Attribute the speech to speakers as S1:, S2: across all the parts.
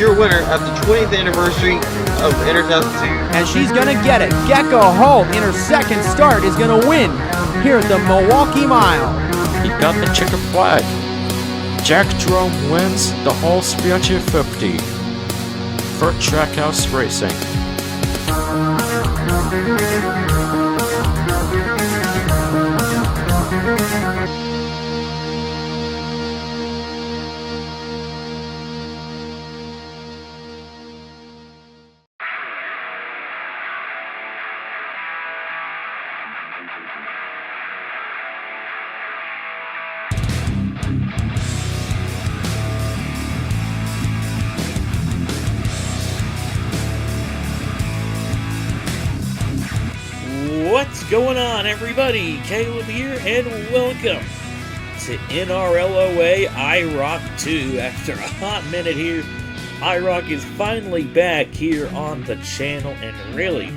S1: your winner of the 20th anniversary of NRLOA 2.
S2: And she's going to get it. Gecko Holt in her second start is going to win here at the Milwaukee Mile.
S3: He got the checkered flag. Jack Drome wins the whole Speedway 50 for Trackhouse Racing.
S4: What's going on, everybody? Caleb here, and welcome to NRLOA IROC 2. After a hot minute here, IROC is finally back here on the channel, and really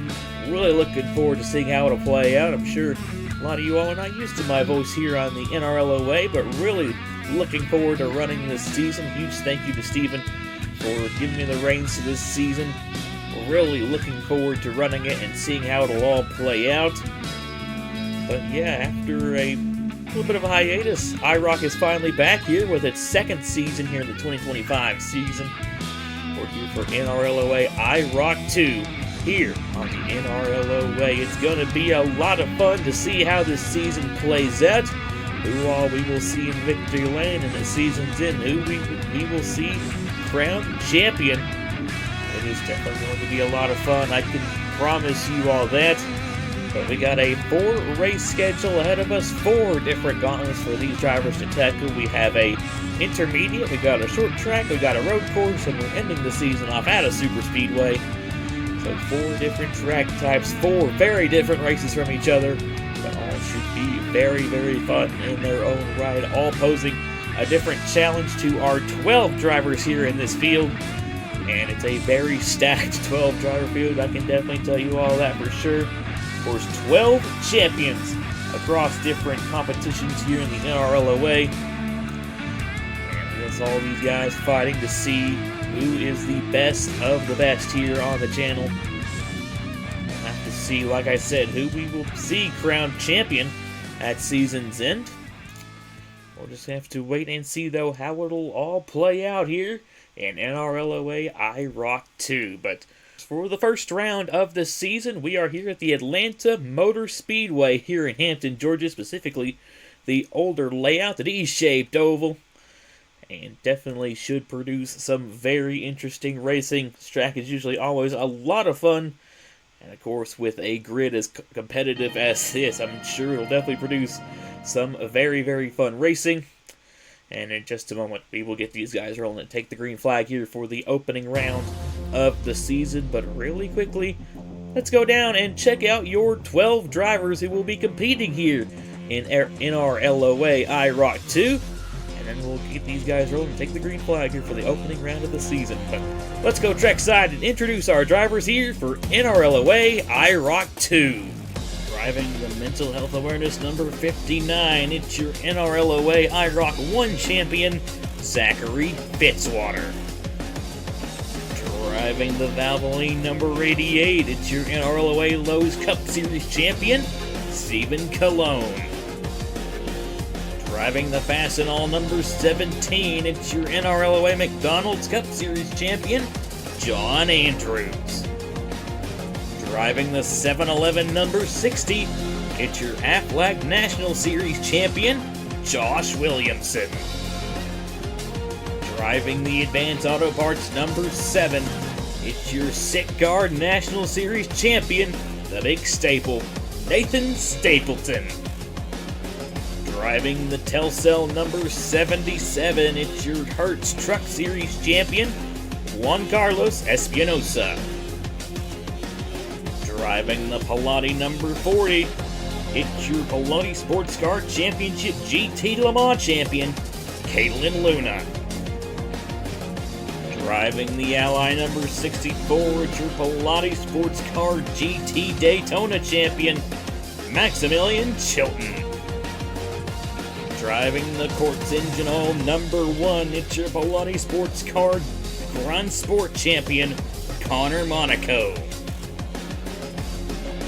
S4: looking forward to seeing how it'll play out. I'm sure a lot of you all are not used to my voice here on the NRLOA, but really looking forward to running this season. Huge thank you to Steven for giving me the reins to this season. Really looking forward to running it and seeing how it'll all play out. But yeah, after a little bit of a hiatus, IROC is finally back here with its second season here in the 2025 season. We're here for NRLOA IROC 2 here on the NRLOA. It's going to be a lot of fun to see how this season plays out, who all we will see in victory lane in the season's end, who we will see crowned champion. It is definitely going to be a lot of fun, I can promise you all that. But we got a 4-race schedule ahead of us, 4 different gauntlets for these drivers to tackle. We have a intermediate, we got a short track, we got a road course, and we're ending the season off at a super speedway. So 4 different track types, 4 very different races from each other, but all should be very fun in their own right, all posing a different challenge to our 12 drivers here in this field. And it's a very stacked 12-driver field, I can definitely tell you all that for sure. Of course, 12 champions across different competitions here in the NRLOA. And it's all these guys fighting to see who is the best of the best here on the channel. We'll have to see, like I said, who we will see crowned champion at season's end. We'll just have to wait and see, though, how it'll all play out here in NRLOA IROC 2. But for the first round of the season, we are here at the Atlanta Motor Speedway here in Hampton, Georgia, specifically the older layout, the D-shaped oval. And definitely should produce some very interesting racing. This track is usually always a lot of fun. And of course, with a grid as competitive as this, I'm sure it'll definitely produce some very fun racing. And in just a moment, we will get these guys rolling and take the green flag here for the opening round of the season. But really quickly, let's go down and check out your 12 drivers who will be competing here in NRLOA IROC 2. And then we'll get these guys rolling and take the green flag here for the opening round of the season. But let's go trackside and introduce our drivers here for NRLOA IROC 2. Driving the mental health awareness number 59, it's your NRLOA IROC 1 champion, Zachary Fitzwater. Driving the Valvoline number 88, it's your NRLOA Lowe's Cup Series champion, Stephen Colon. Driving the Fastenal number 17, it's your NRLOA McDonald's Cup Series champion, John Andrews. Driving the 7-Eleven number 60, it's your Aflac National Series champion, Josh Williamson. Driving the Advanced Auto Parts number 7, it's your Sitgard National Series champion, the Big Staple, Nathan Stapleton. Driving the Telcel number 77, it's your Hertz Truck Series champion, Juan Carlos Espinosa. Driving the Piloti number 40, it's your Piloti Sports Car Championship GT Le Mans champion, Caitlin Luna. Driving the Ally number 64, it's your Piloti Sports Car GT Daytona champion, Maximilian Chilton. Driving the Quartz Engine Oil number 1, it's your Piloti Sports Car Run Sport champion, Connor Monaco.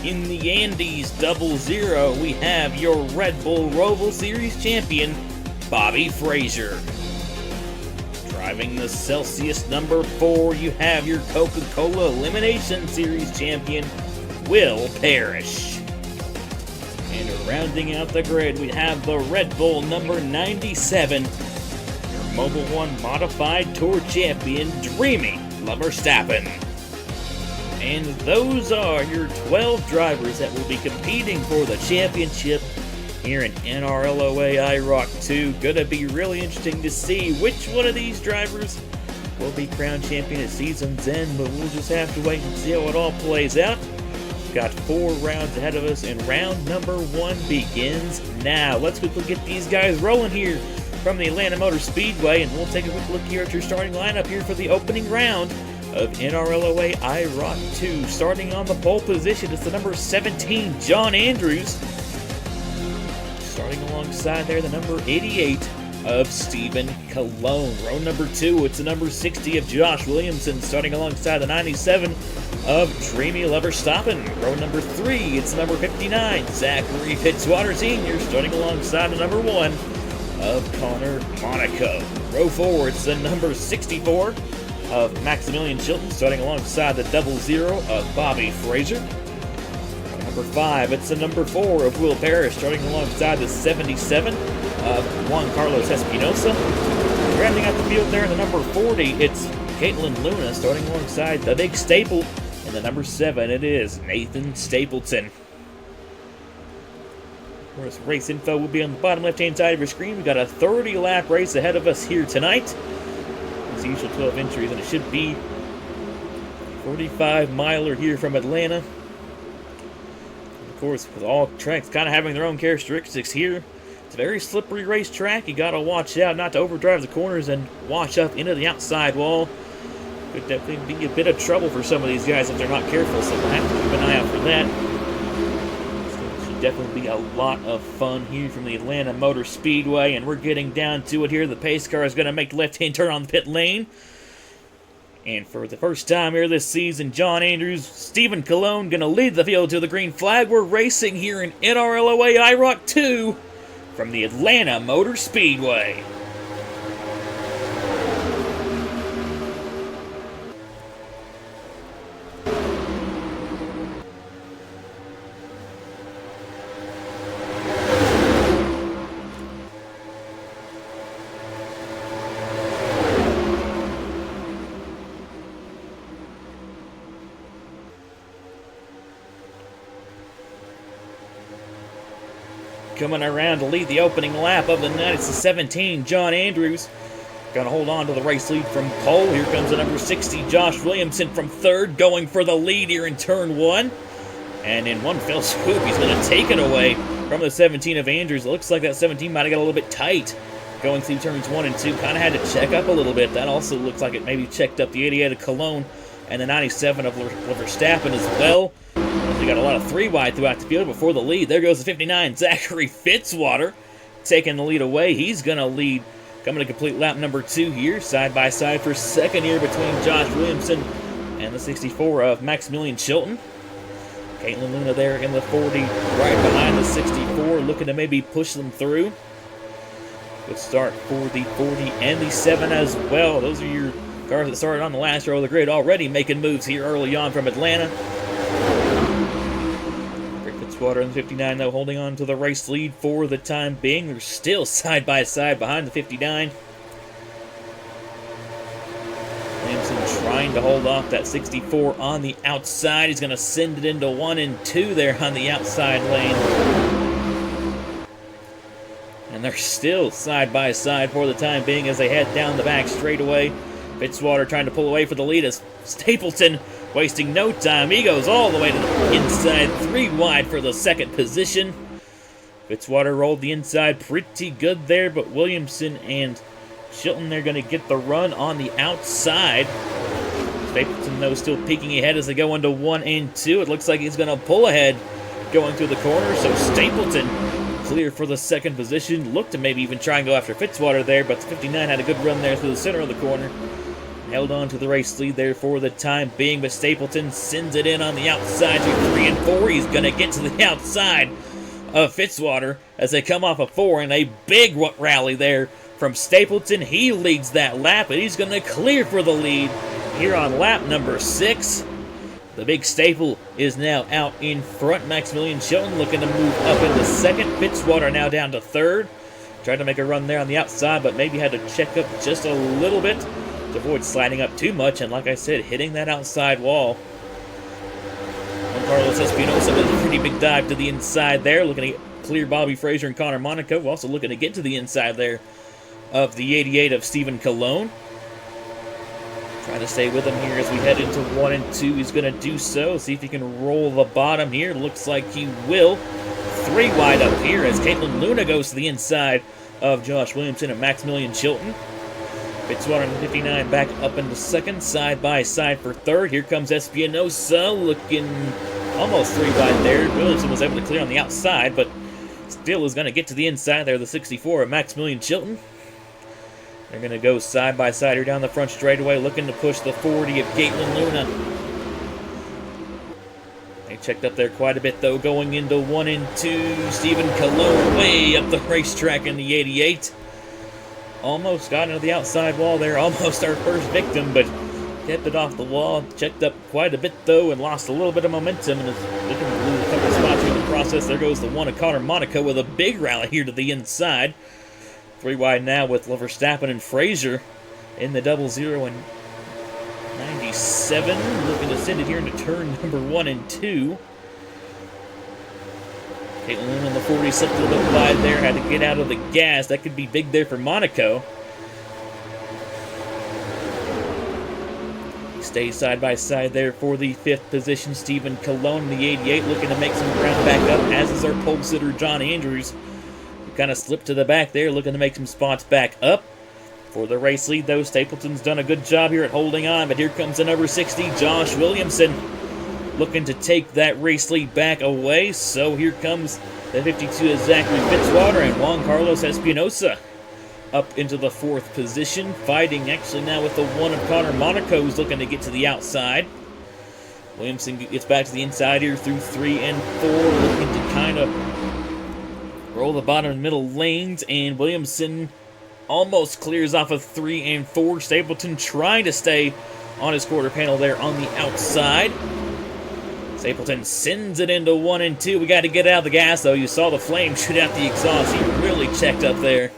S4: In the Andes Double Zero, we have your Red Bull Roval Series champion, Bobby Frazier. Driving the Celsius number 4, you have your Coca-Cola Elimination Series champion, Will Parrish. And rounding out the grid, we have the Red Bull number 97, your Mobil 1 Modified Tour champion, Dreamy Verstappen. And those are your 12 drivers that will be competing for the championship here in NRLOA IROC 2. Gonna be really interesting to see which one of these drivers will be crowned champion at season's end, but we'll just have to wait and see how it all plays out. Got 4 rounds ahead of us, and round number 1 begins now. Let's quickly get these guys rolling here from the Atlanta Motor Speedway, and we'll take a quick look here at your starting lineup here for the opening round of NRLOA IROC 2. Starting on the pole position is the number 17, John Andrews. Starting alongside there, the number 88 of Stephen Colon. Row number 2, it's the number 60 of Josh Williamson. Starting alongside the 97 of Dreamy Verstappen. Row number 3, it's the number 59, Zachary Fitzwater Sr. Starting alongside the number 1 of Connor Monaco. Row 4, it's the number 64 of Maximilian Chilton, starting alongside the double zero of Bobby Frazier. Number 5, it's the number 4 of Will Parrish, starting alongside the 77 of Juan Carlos Espinosa. Rounding out the field there, the number 40, it's Caitlin Luna, starting alongside the big staple, and the number 7, it is Nathan Stapleton. Of course, race info will be on the bottom left-hand side of your screen. We've got a 30-lap race ahead of us here tonight. It's the usual 12 entries, and it should be a 45-miler here from Atlanta. And of course, with all tracks kind of having their own characteristics here, it's a very slippery racetrack. You got to watch out not to overdrive the corners and wash up into the outside wall. Could definitely be a bit of trouble for some of these guys if they're not careful, so we'll have to keep an eye out for that. Definitely be a lot of fun here from the Atlanta Motor Speedway, and we're getting down to it here. The pace car is going to make the left-hand turn on the pit lane. And for the first time here this season, John Andrews, Stephen Colon going to lead the field to the green flag. We're racing here in NRLOA IROC 2 from the Atlanta Motor Speedway. Coming around to lead the opening lap of the night, it's the 17, John Andrews. Gonna hold on to the race lead from pole. Here comes the number 60, Josh Williamson from third, going for the lead here in turn 1. And in one fell swoop, he's gonna take it away from the 17 of Andrews. It looks like that 17 might have got a little bit tight going through turns 1 and 2. Kind of had to check up a little bit. That also looks like it maybe checked up the 88 of Cologne and the 97 of Verstappen as well. We got a lot of 3 wide throughout the field before the lead. There goes the 59, Zachary Fitzwater, taking the lead away. He's going to lead, coming to complete lap number 2 here, side by side for second here between Josh Williamson and the 64 of Maximilian Chilton. Caitlin Luna there in the 40, right behind the 64, looking to maybe push them through. Good start for the 40 and the 7 as well. Those are your cars that started on the last row of the grid, already making moves here early on from Atlanta. Fitzwater and the 59, though, holding on to the race lead for the time being. They're still side by side behind the 59. Williamson trying to hold off that 64 on the outside. He's going to send it into 1 and 2 there on the outside lane. And they're still side by side for the time being as they head down the back straightaway. Fitzwater trying to pull away for the lead as Stapleton wasting no time. He goes all the way to the inside, 3 wide for the second position. Fitzwater rolled the inside pretty good there, but Williamson and Chilton, they're going to get the run on the outside. Stapleton, though, still peeking ahead as they go into 1 and 2. It looks like he's going to pull ahead going through the corner, so Stapleton clear for the second position. Looked to maybe even try and go after Fitzwater there, but the 59 had a good run there through the center of the corner. held on to the race lead there for the time being, but Stapleton sends it in on the outside to 3 and 4. He's going to get to the outside of Fitzwater as they come off a 4, and a big rally there from Stapleton. He leads that lap, and he's going to clear for the lead here on lap number 6. The big Staple is now out in front. Maximilian Chilton looking to move up into second. Fitzwater now down to third. Tried to make a run there on the outside, but maybe had to check up just a little bit to avoid sliding up too much, and like I said, hitting that outside wall. Carlos Espinosa with a pretty big dive to the inside there, looking to clear Bobby Fraser and Connor Monaco. Also looking to get to the inside there of the 88 of Stephen Colon. Trying to stay with him here as we head into 1 and 2. He's going to do so. See if he can roll the bottom here. Looks like he will. 3 wide up here as Caitlin Luna goes to the inside of Josh Williamson and Maximilian Chilton. Fitzwater and 59 back up into second, side by side for third. Here comes Espinosa looking almost 3 wide there. Williamson was able to clear on the outside, but still is going to get to the inside there. The 64 of Maximilian Chilton. They're going to go side by side here down the front straightaway, looking to push the 40 of Caitlin Luna. They checked up there quite a bit, though, going into 1 and 2. Stephen Colon way up the racetrack in the 88. Almost got into the outside wall there, almost our first victim, but kept it off the wall. Checked up quite a bit, though, and lost a little bit of momentum, and is looking to lose a couple spots here in the process. There goes the 1 of Connor Monaco with a big rally here to the inside. 3 wide now with Verstappen and Fraser in the 00 and 97. Looking to send it here into turn number 1 and 2. Caitlin Luna on the 40 slipped a little bit wide there. Had to get out of the gas. That could be big there for Monaco. Stays side by side there for the 5th position. Stephen Colon, the 88, looking to make some ground back up, as is our pole sitter, John Andrews. Kind of slipped to the back there, looking to make some spots back up. For the race lead, though, Stapleton's done a good job here at holding on, but here comes the number 60, Josh Williamson, looking to take that race lead back away. So here comes the 52 of Zachary Fitzwater and Juan Carlos Espinosa up into the 4th position, fighting actually now with the 1 of Connor Monaco, who's looking to get to the outside. Williamson gets back to the inside here through 3 and 4, looking to kind of roll the bottom and middle lanes, and Williamson almost clears off of 3 and 4. Stapleton trying to stay on his quarter panel there on the outside. Stapleton sends it into 1 and 2. We got to get out of the gas, though. You saw the flame shoot out the exhaust. He really checked up there.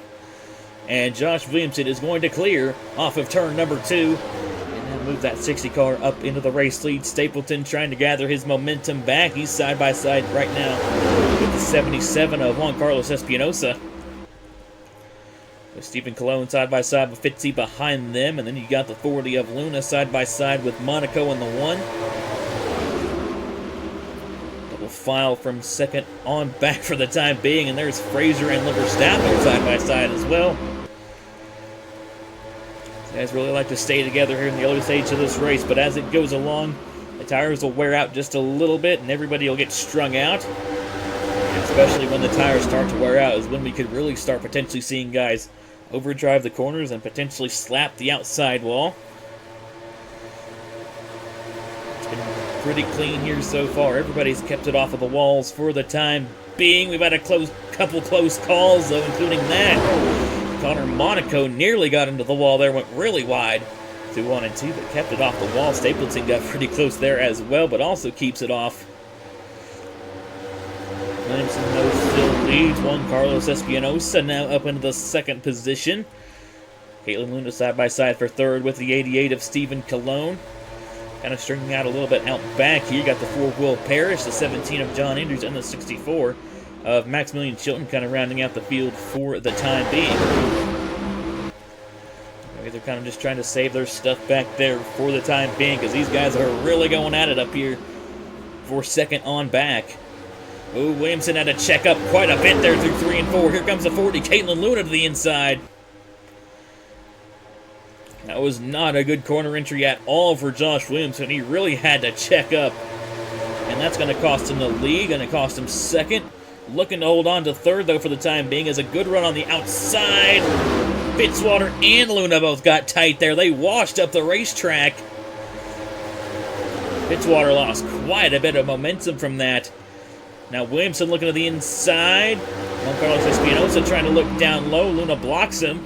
S4: And Josh Williamson is going to clear off of turn number 2. Move that 60 car up into the race lead. Stapleton trying to gather his momentum back. He's side by side right now with the 77 of Juan Carlos Espinosa. With Stephen Colon side by side with Fitzy behind them. And then you got the 40 of Luna side by side with Monaco in the 1. Double file from second on back for the time being. And there's Fraser and Verstappen side by side as well. Guys really like to stay together here in the early stage of this race, but as it goes along, the tires will wear out just a little bit, and everybody will get strung out. And especially when the tires start to wear out is when we could really start potentially seeing guys overdrive the corners and potentially slap the outside wall. It's been pretty clean here so far. Everybody's kept it off of the walls for the time being. We've had a couple close calls, though, including that. Connor Monaco nearly got into the wall there, went really wide through 1 and 2, but kept it off the wall. Stapleton got pretty close there as well, but also keeps it off. Williamson still leads. Juan Carlos Espinosa now up into the 2nd position. Caitlin Luna side by side for 3rd with the 88 of Stephen Colon. Kind of stringing out a little bit out back here. You got the 4 of Will Parrish, the 17 of John Andrews, and the 64 of Maximilian Chilton, kind of rounding out the field for the time being. They're kind of just trying to save their stuff back there for the time being, because these guys are really going at it up here for second on back. Oh, Williamson had to check up quite a bit there through 3 and 4. Here comes the 40, Caitlin Luna to the inside. That was not a good corner entry at all for Josh Williamson. He really had to check up, and that's going to cost him the lead, going to cost him 2nd. Looking to hold on to 3rd, though, for the time being, as a good run on the outside. Fitzwater and Luna both got tight there. They washed up the racetrack. Fitzwater lost quite a bit of momentum from that. Now Williamson looking to the inside. Juan Carlos Espinosa trying to look down low. Luna blocks him.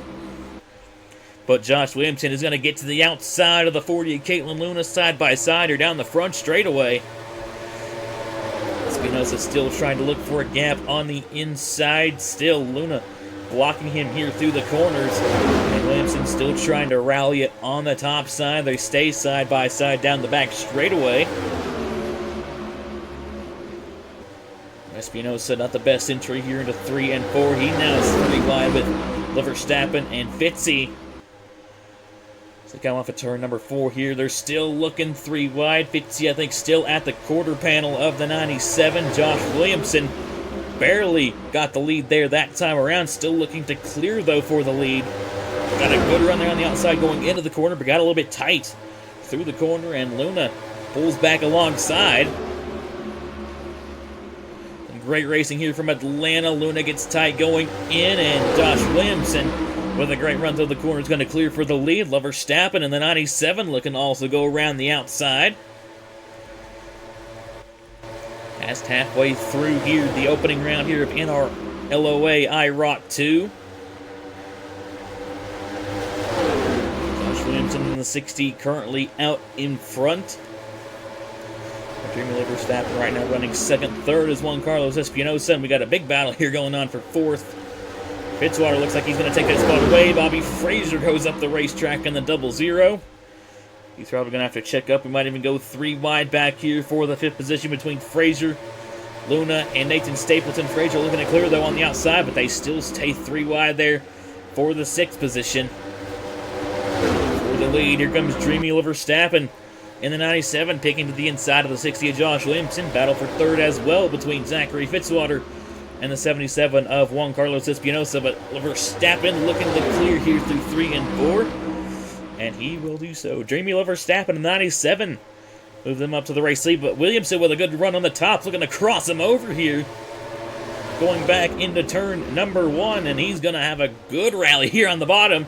S4: But Josh Williamson is going to get to the outside of the 40 of Caitlin Luna side by side or down the front straightaway. Espinosa still trying to look for a gap on the inside. Still Luna blocking him here through the corners. And Williamson still trying to rally it on the top side. They stay side by side down the back straightaway. Espinosa not the best entry here into 3 and 4. He now is 3 wide with Verstappen and Fitzy. So they come off of turn number 4 here. They're still looking 3 wide. Fitzy, I think, still at the quarter panel of the 97. Josh Williamson barely got the lead there that time around. Still looking to clear, though, for the lead. Got a good run there on the outside going into the corner, but got a little bit tight through the corner, and Luna pulls back alongside. Great racing here from Atlanta. Luna gets tight going in, and Josh Williamson with a great run through the corner is going to clear for the lead. Verstappen in the 97 looking to also go around the outside. Past halfway through here, the opening round here of NRLOA IROC 2. Josh Williamson in the 60 currently out in front. Dreamy Verstappen right now running second. Third is Juan Carlos Espinosa, and we got a big battle here going on for fourth. Fitzwater looks like he's going to take that spot away. Bobby Fraser goes up the racetrack in the 00. He's probably going to have to check up. We might even go 3 wide back here for the 5th position between Fraser, Luna, and Nathan Stapleton. Fraser looking to clear, though, on the outside, but they still stay 3 wide there for the 6th position. For the lead, here comes Dreamy Verstappen in the 97, picking to the inside of the 60 of Josh Williamson. Battle for 3rd as well between Zachary Fitzwater and the 77 of Juan Carlos Espinosa. But Verstappen looking to clear here through 3 and 4. And he will do so. Dreamy Verstappen in the 97. Move them up to the race lead. But Williamson with a good run on the top, looking to cross him over here. Going back into turn number 1. And he's going to have a good rally here on the bottom.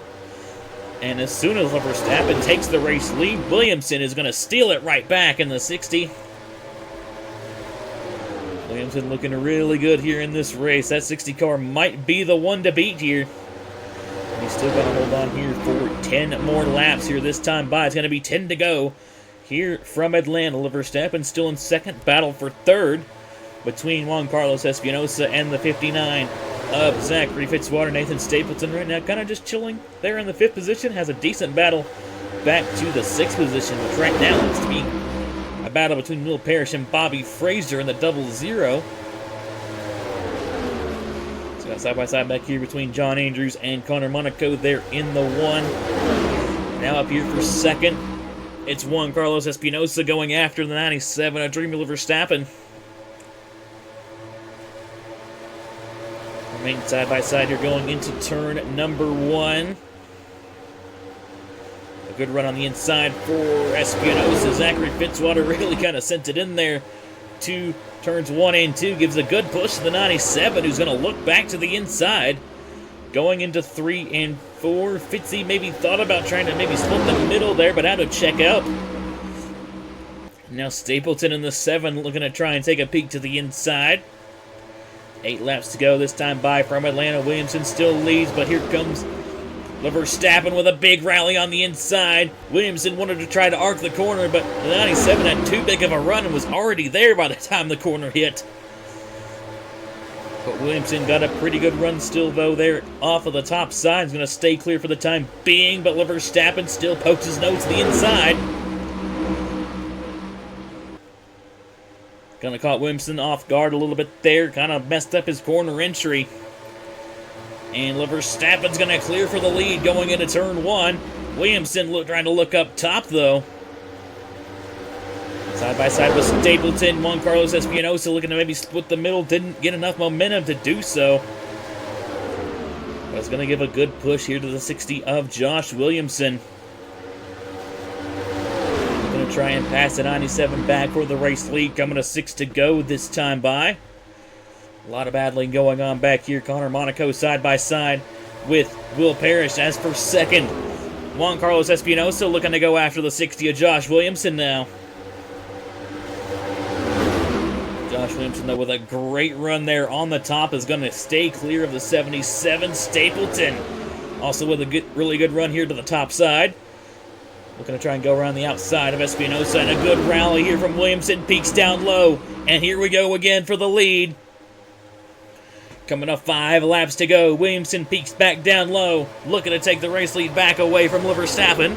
S4: And as soon as Verstappen takes the race lead, Williamson is going to steal it right back in the 60. Williamson looking really good here in this race. That 60 car might be the one to beat here. And he's still going to hold on here for 10 more laps here this time by. It's going to be 10 to go here from Atlanta. Verstappen still in second. Battle for 3rd between Juan Carlos Espinosa and the 59 of Zachary Fitzwater. Nathan Stapleton right now kind of just chilling there in the 5th position. Has a decent battle back to the 6th position, which right now looks to be a battle between Will Parrish and Bobby Fraser in the 00. So got side by side back here between John Andrews and Connor Monaco there in the 1. Now up here for 2nd, it's Juan Carlos Espinosa going after the 97 of Dreamy Verstappen. Remain side by side here going into turn number 1. A good run on the inside for Espinosa. Zachary Fitzwater really kind of sent it in there to turns 1 and 2. Gives a good push to the 97, who's going to look back to the inside. Going into 3 and 4. Fitzy maybe thought about trying to maybe split the middle there, but had to check out. Now Stapleton in the 7 looking to try and take a peek to the inside. 8 laps to go this time by from Atlanta. Williamson still leads, but here comes Verstappen with a big rally on the inside. Williamson wanted to try to arc the corner, but the 97 had too big of a run and was already there by the time the corner hit. But Williamson got a pretty good run still, though, there off of the top side. He's going to stay clear for the time being, but Verstappen still pokes his nose to the inside. Kind of caught Williamson off guard a little bit there. Kind of messed up his corner entry. And Verstappen's going to clear for the lead going into turn 1. Williamson trying to look up top, though. Side by side with Stapleton. Juan Carlos Espinosa looking to maybe split the middle. Didn't get enough momentum to do so. But it's going to give a good push here to the 60 of Josh Williamson. Going to try and pass the 97 back for the race lead. Coming to 6 to go this time by. A lot of battling going on back here. Connor Monaco side by side with Will Parrish as for second. Juan Carlos Espinosa looking to go after the 60 of Josh Williamson now. Josh Williamson, though, with a great run there on the top, is going to stay clear of the 77. Stapleton also with a really good run here to the top side. Looking to try and go around the outside of Espinosa, and a good rally here from Williamson. Peaks down low, and here we go again for the lead. Coming up 5 laps to go. Williamson peaks back down low, looking to take the race lead back away from Verstappen.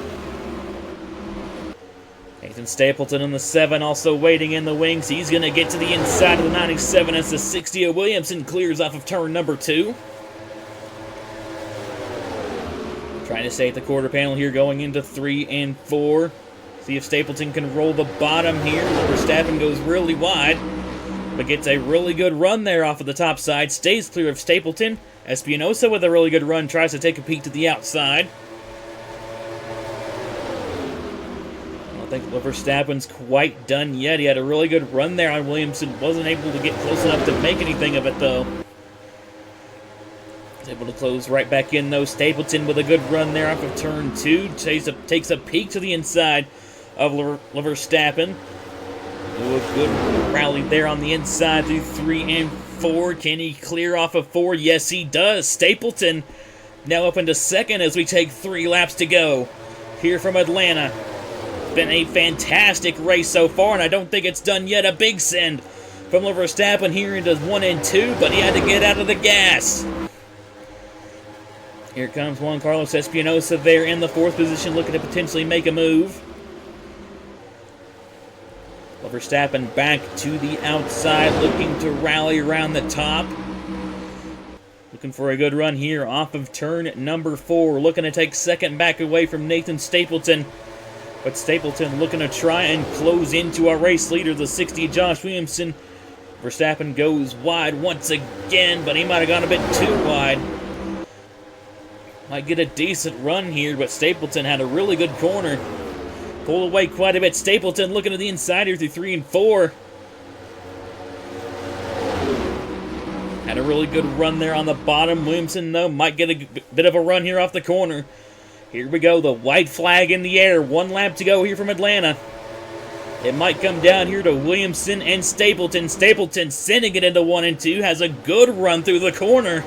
S4: Nathan Stapleton in the 7 also waiting in the wings. He's going to get to the inside of the 97 as the 60 of Williamson clears off of turn number 2. Trying to stay at the quarter panel here going into 3 and 4. See if Stapleton can roll the bottom here. Verstappen goes really wide, but gets a really good run there off of the top side. Stays clear of Stapleton. Espinosa with a really good run tries to take a peek to the outside. I don't think Verstappen's quite done yet. He had a really good run there on Williamson. Wasn't able to get close enough to make anything of it, though. Was able to close right back in, though. Stapleton with a good run there off of turn 2. Takes a peek to the inside of Verstappen. Ooh, a good rally there on the inside through 3 and 4. Can he clear off of 4? Yes, he does. Stapleton now up into second as we take 3 laps to go here from Atlanta. Been a fantastic race so far, and I don't think it's done yet. A big send from Verstappen here into 1 and 2, but he had to get out of the gas. Here comes Juan Carlos Espinosa there in the 4th position, looking to potentially make a move. Verstappen back to the outside, looking to rally around the top. Looking for a good run here off of turn number 4. Looking to take second back away from Nathan Stapleton. But Stapleton looking to try and close into our race leader, the 60 Josh Williamson. Verstappen goes wide once again, but he might have gone a bit too wide. Might get a decent run here, but Stapleton had a really good corner. Pulled away quite a bit. Stapleton looking to the inside here through 3 and 4. Had a really good run there on the bottom. Williamson, though, might get a bit of a run here off the corner. Here we go, the white flag in the air. 1 lap to go here from Atlanta. It might come down here to Williamson and Stapleton. Stapleton sending it into 1 and 2. Has a good run through the corner.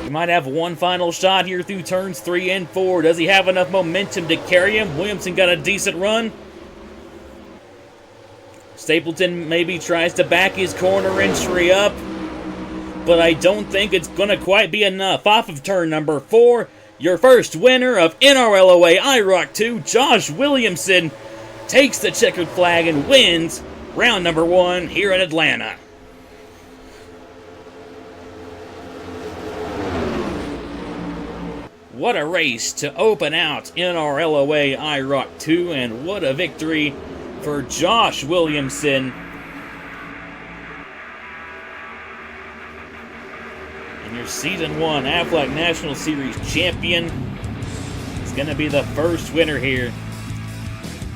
S4: He might have one final shot here through turns 3 and 4. Does he have enough momentum to carry him? Williamson got a decent run. Stapleton maybe tries to back his corner entry up, but I don't think it's going to quite be enough. Off of turn number 4, your first winner of NRLOA IROC 2, Josh Williamson, takes the checkered flag and wins round number 1 here in Atlanta. What a race to open out NRLOA IROC 2, and what a victory for Josh Williamson. And your Season 1 Aflac National Series champion is going to be the first winner here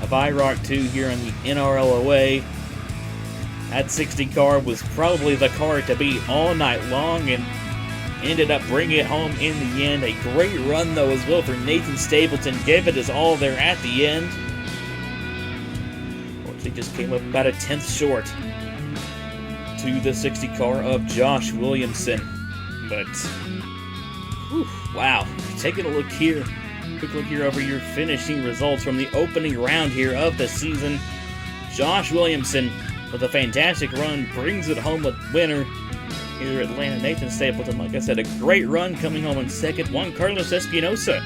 S4: of IROC 2 here in the NRLOA. That 60 car was probably the car to beat all night long, and ended up bringing it home in the end. A great run, though, as well for Nathan Stapleton. Gave it his all there at the end. He just came up about a 10th short to the 60 car of Josh Williamson. But, whew, wow. Taking a look here. Quick look here over your finishing results from the opening round here of the season. Josh Williamson, with a fantastic run, brings it home with winner here at Atlanta. Nathan Stapleton, like I said, a great run coming home in second. Juan Carlos Espinosa,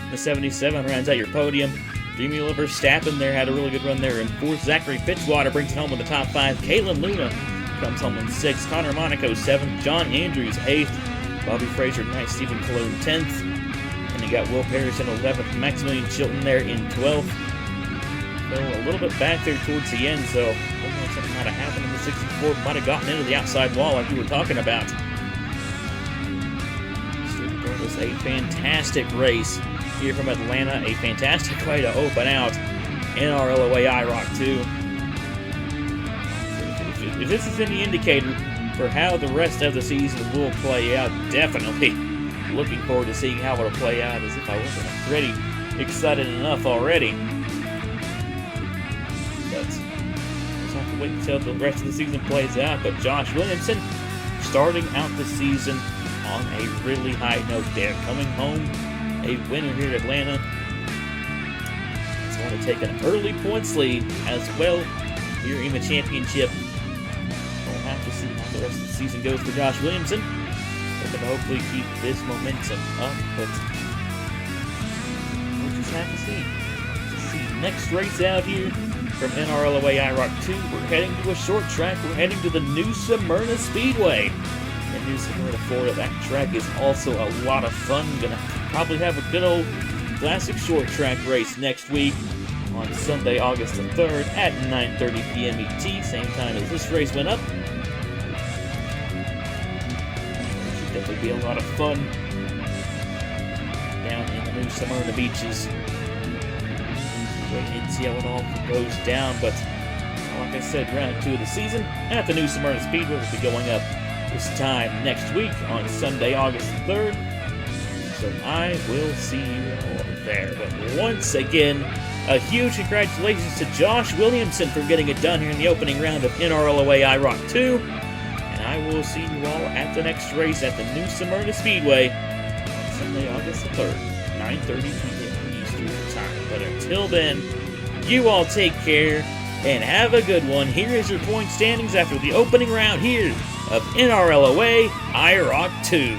S4: the 77, rounds out your podium. Jimmy Verstappen there had a really good run there in 4th. Zachary Fitzwater brings it home with the top 5. Caitlin Luna comes home in 6th. Connor Monaco 7th. John Andrews 8th. Bobby Fraser 9th. Stephen Cologne 10th. And you got Will Parrish in 11th. Maximilian Chilton there in 12th. So a little bit back there towards the end, so something might have happened in the 64. Might have gotten into the outside wall like you were talking about. It was a fantastic race here from Atlanta. A fantastic way to open out NRLOA IROC 2. If this is any indicator, for how the rest of the season will play out. Definitely looking forward to seeing how it'll play out, as if I wasn't already excited enough already. But we'll have to wait until the rest of the season plays out. But Josh Williamson starting out the season on a really high note there, coming home a winner here at Atlanta. He's going to take an early points lead as well here in the championship. We'll have to see how the rest of the season goes for Josh Williamson. Looking to hopefully keep this momentum up, but we'll just have to see. Next race out here from NRLOA IROC 2, we're heading to a short track. We're heading to the New Smyrna Speedway in New Smyrna, Florida. That track is also a lot of fun. Gonna probably have a good old classic short track race next week on Sunday, August the 3rd at 9:30 p.m. ET, same time as this race went up. Should definitely be a lot of fun down in the New Smyrna beaches. Wait and see how it all goes down, but like I said, round 2 of the season at the New Smyrna Speedway will be going up this time next week on Sunday, August the 3rd. So I will see you all there. But once again, a huge congratulations to Josh Williamson for getting it done here in the opening round of NRLOA IROC 2. And I will see you all at the next race at the New Smyrna Speedway on Sunday, August the 3rd, 9:30 p.m. Eastern Time. But until then, you all take care and have a good one. Here is your point standings after the opening round here of NRLOA IROC 2.